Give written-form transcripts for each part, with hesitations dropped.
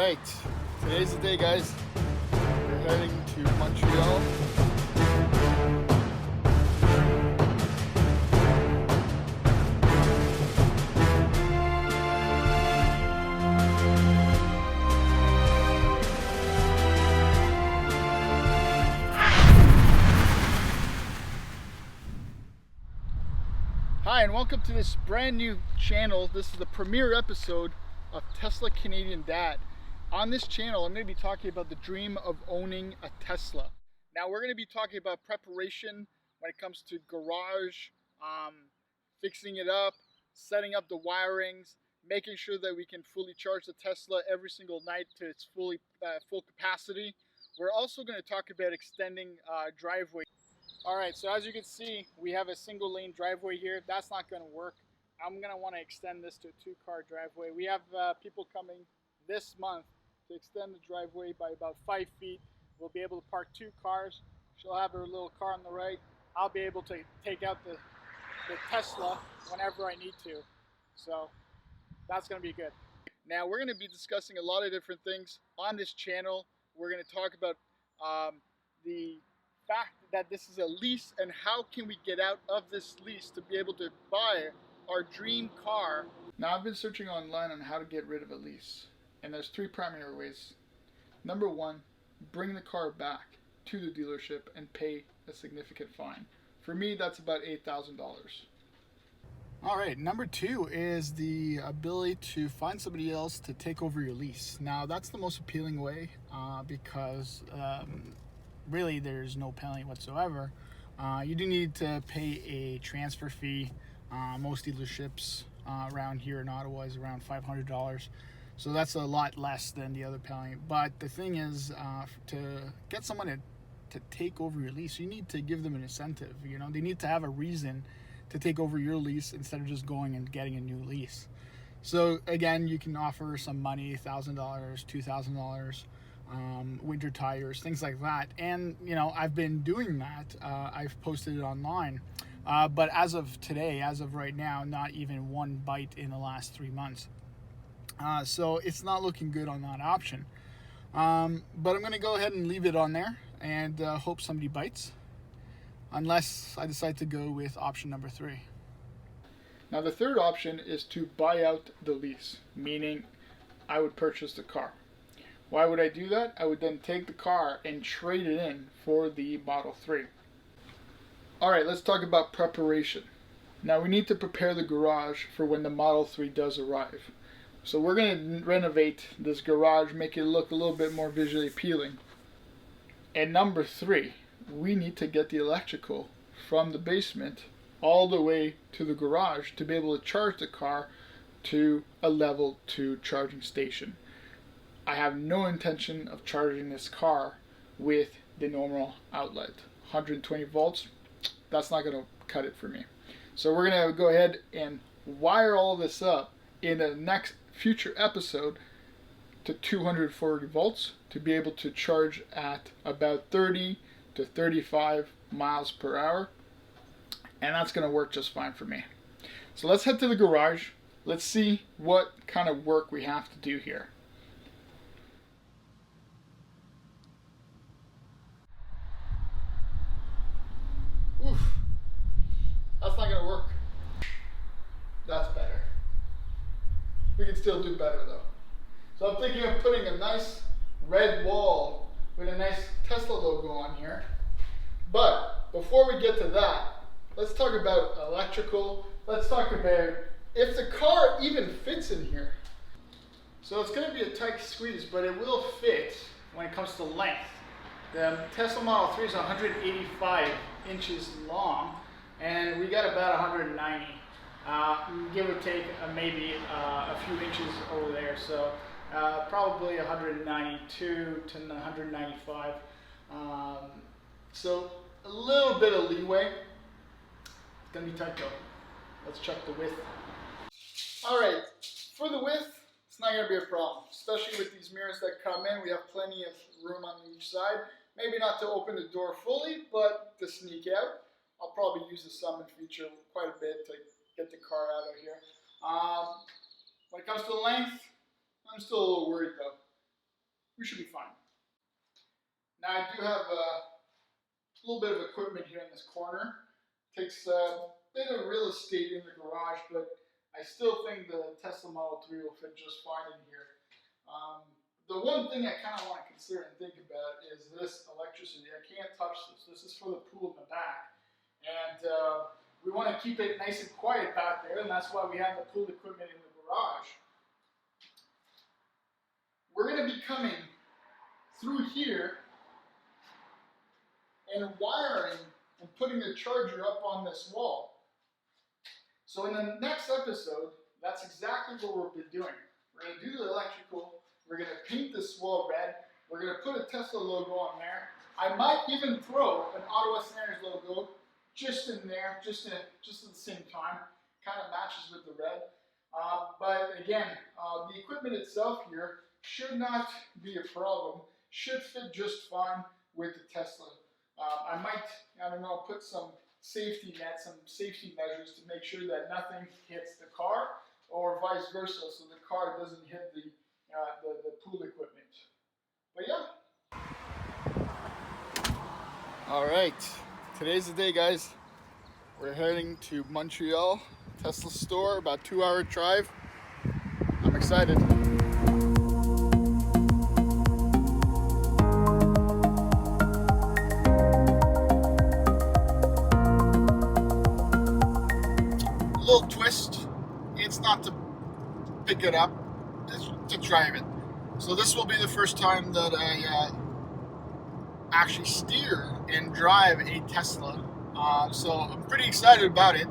Alright, today's the day, guys. We're heading to Montreal. Hi, and welcome to this brand new channel. This is the premiere episode of Tesla Canadian Dad. On this channel, I'm going to be talking about the dream of owning a Tesla. Now, we're going to be talking about preparation when it comes to garage, fixing it up, setting up the wirings, making sure that we can fully charge the Tesla every single night to its full capacity. We're also going to talk about extending driveway. Alright, so as you can see, we have a single lane driveway here. That's not going to work. I'm going to want to extend this to a two-car driveway. We have people coming this month to extend the driveway by about 5 feet. We'll be able to park 2 cars. She'll have her little car on the right. I'll be able to take out the Tesla whenever I need to. So that's going to be good. Now we're going to be discussing a lot of different things on this channel. We're going to talk about the fact that this is a lease and how can we get out of this lease to be able to buy our dream car. Now I've been searching online on how to get rid of a lease, and there's 3 primary ways. Number 1, bring the car back to the dealership and pay a significant fine. For me, that's about $8,000. Alright, number 2 is the ability to find somebody else to take over your lease. Now that's the most appealing way because really there's no penalty whatsoever. You do need to pay a transfer fee. Most dealerships around here in Ottawa is around $500, so that's a lot less than the other penalty. But the thing is, to get someone to take over your lease, you need to give them an incentive. You know, they need to have a reason to take over your lease instead of just going and getting a new lease. So again, you can offer some money, $1,000, $2,000, winter tires, things like that. And you know, I've been doing that. I've posted it online. But as of today, as of right now, not even one bite in the last 3 months. So it's not looking good on that option. But I'm going to go ahead and leave it on there and hope somebody bites. Unless I decide to go with option number 3. Now the third option is to buy out the lease, meaning I would purchase the car. Why would I do that? I would then take the car and trade it in for the Model 3. Alright, let's talk about preparation. Now we need to prepare the garage for when the Model 3 does arrive. So we're going to renovate this garage, make it look a little bit more visually appealing. And number 3, we need to get the electrical from the basement all the way to the garage to be able to charge the car to a level 2 charging station. I have no intention of charging this car with the normal outlet. 120 volts. That's not going to cut it for me. So we're going to go ahead and wire all this up in the next future episode to 240 volts to be able to charge at about 30 to 35 miles per hour. And that's going to work just fine for me. So let's head to the garage. Let's see what kind of work we have to do here. Oof, that's not going to work. That's better. We can still do better though. So I'm thinking of putting a nice red wall with a nice Tesla logo on here. But before we get to that, let's talk about electrical. Let's talk about if the car even fits in here. So it's going to be a tight squeeze, but it will fit when it comes to length. The Tesla Model 3 is 185 inches long, and we got about 190, give or take maybe a few inches over there. So probably 192 to 195. So a little bit of leeway. It's gonna be tight though. Let's check the width. All right, for the width, it's not gonna be a problem, especially with these mirrors that come in. We have plenty of room on each side. Maybe not to open the door fully, but to sneak out. I'll probably use the Summon feature quite a bit to get the car out of here. When it comes to the length, I'm still a little worried though. we should be fine. Now I do have a little bit of equipment here in this corner. Takes a bit of real estate in the garage, but I still think the Tesla Model 3 will fit just fine in here. The one thing I kind of want to consider and think about is this electricity. I can't touch this. This is for the pool in the back. And we want to keep it nice and quiet back there, and that's why we have the pool equipment in the garage. We're going to be coming through here and wiring and putting the charger up on this wall. So in the next episode, that's exactly what we'll be doing. We're going to do the electrical. We're going to paint this wall red. We're going to put a Tesla logo on there. I might even throw an Ottawa Senators logo just in there, just at the same time. Kind of matches with the red. But again, the equipment itself here should not be a problem. Should fit just fine with the Tesla. I might, I don't know, put some safety nets, some safety measures to make sure that nothing hits the car, or vice versa, so the car doesn't hit the pool equipment. But yeah. All right, today's the day, guys. We're heading to Montreal, Tesla store, about 2-hour drive. I'm excited. Little twist, it's not to pick it up, it's to drive it. So this will be the first time that I actually steer and drive a Tesla. So I'm pretty excited about it.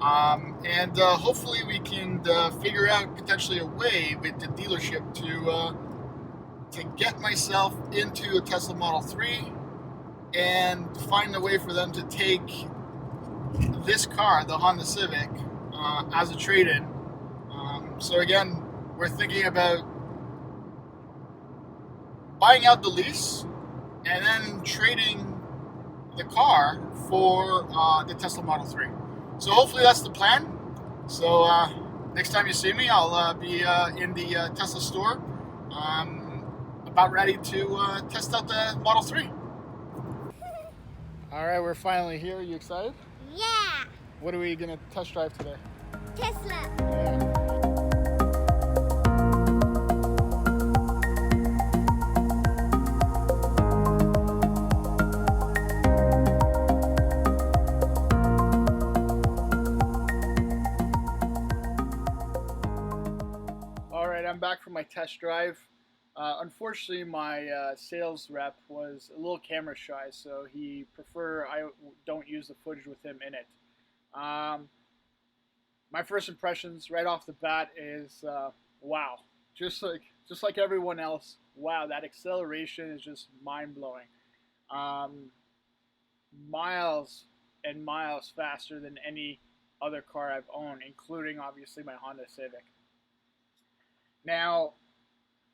And hopefully we can figure out potentially a way with the dealership to get myself into a Tesla Model 3 and find a way for them to take this car, the Honda Civic, as a trade-in. So again, we're thinking about buying out the lease and then trading the car for the Tesla Model 3. So hopefully that's the plan. So next time you see me, I'll be in the Tesla store, about ready to test out the Model 3. All right, we're finally here. Are you excited? Yeah! What are we gonna test drive today? Tesla! Yeah. All right, I'm back from my test drive. Unfortunately, my sales rep was a little camera shy, so he preferred I don't use the footage with him in it. My first impressions right off the bat is wow, just like everyone else. Wow, that acceleration is just mind-blowing. Miles and miles faster than any other car I've owned, including obviously my Honda Civic. Now,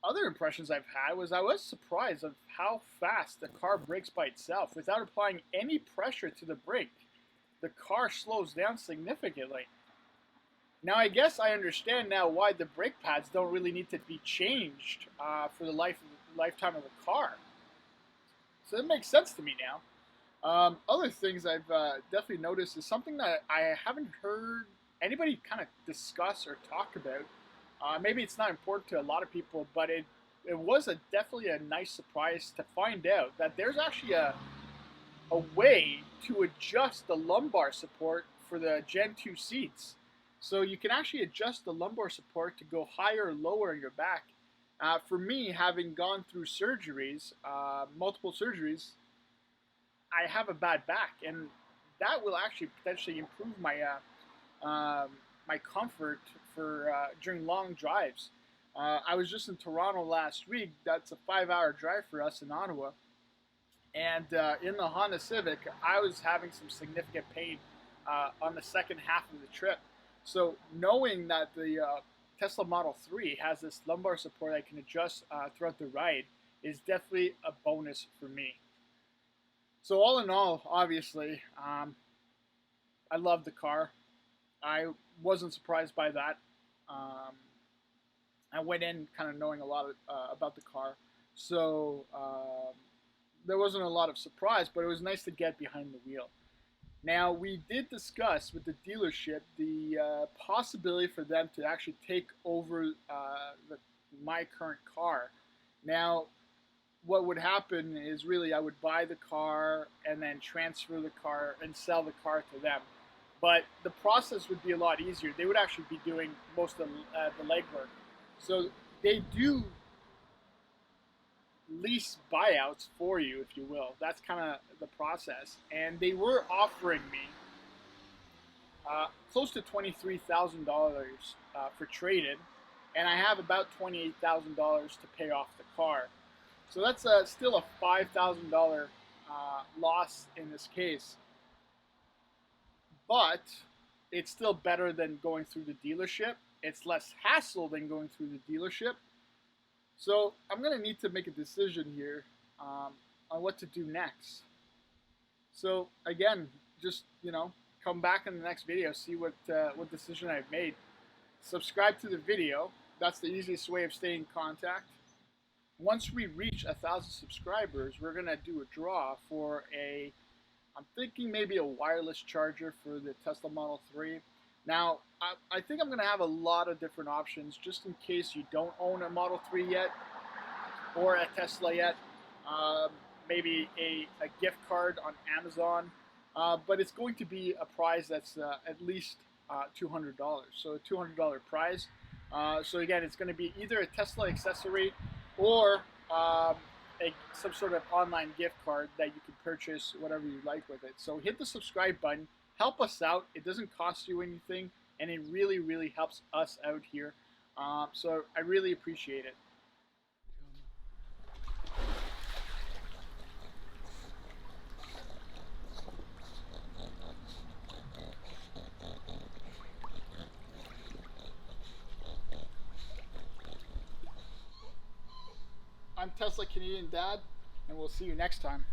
other impressions I've had was I was surprised of how fast the car brakes by itself without applying any pressure to the brake. The car slows down significantly. Now, I guess I understand now why the brake pads don't really need to be changed for the lifetime of the car. So it makes sense to me now. Other things I've definitely noticed is something that I haven't heard anybody kind of discuss or talk about. Maybe it's not important to a lot of people, but it was definitely a nice surprise to find out that there's actually a way to adjust the lumbar support for the Gen 2 seats. So you can actually adjust the lumbar support to go higher or lower in your back. For me, having gone through surgeries, multiple surgeries, I have a bad back, and that will actually potentially improve my my comfort for during long drives. I was just in Toronto last week. That's a 5-hour drive for us in Ottawa. And in the Honda Civic, I was having some significant pain on the second half of the trip. So knowing that the Tesla Model 3 has this lumbar support I can adjust throughout the ride is definitely a bonus for me. So all in all, obviously, I love the car. I wasn't surprised by that. I went in kind of knowing a lot about the car. So there wasn't a lot of surprise, but it was nice to get behind the wheel. Now, we did discuss with the dealership the possibility for them to actually take over my current car. Now, what would happen is really I would buy the car and then transfer the car and sell the car to them. But the process would be a lot easier. They would actually be doing most of the legwork. So they do lease buyouts for you, if you will. That's kind of the process. And they were offering me close to $23,000 for trade-in, and I have about $28,000 to pay off the car. So that's still a $5,000 loss in this case. But it's still better than going through the dealership. It's less hassle than going through the dealership. So I'm going to need to make a decision here on what to do next. So again, just, come back in the next video, see what decision I've made. Subscribe to the video. That's the easiest way of staying in contact. Once we reach 1,000 subscribers, we're going to do a draw for I'm thinking maybe a wireless charger for the Tesla Model 3. Now, I think I'm going to have a lot of different options just in case you don't own a Model 3 yet or a Tesla yet. Maybe a gift card on Amazon. But it's going to be a prize that's at least $200. So a $200 prize. So again, it's going to be either a Tesla accessory or some sort of online gift card that you can purchase whatever you like with it. So hit the subscribe button, help us out. It doesn't cost you anything, and it really, really helps us out here. So I really appreciate it. I'm Tesla Canadian Dad, and we'll see you next time.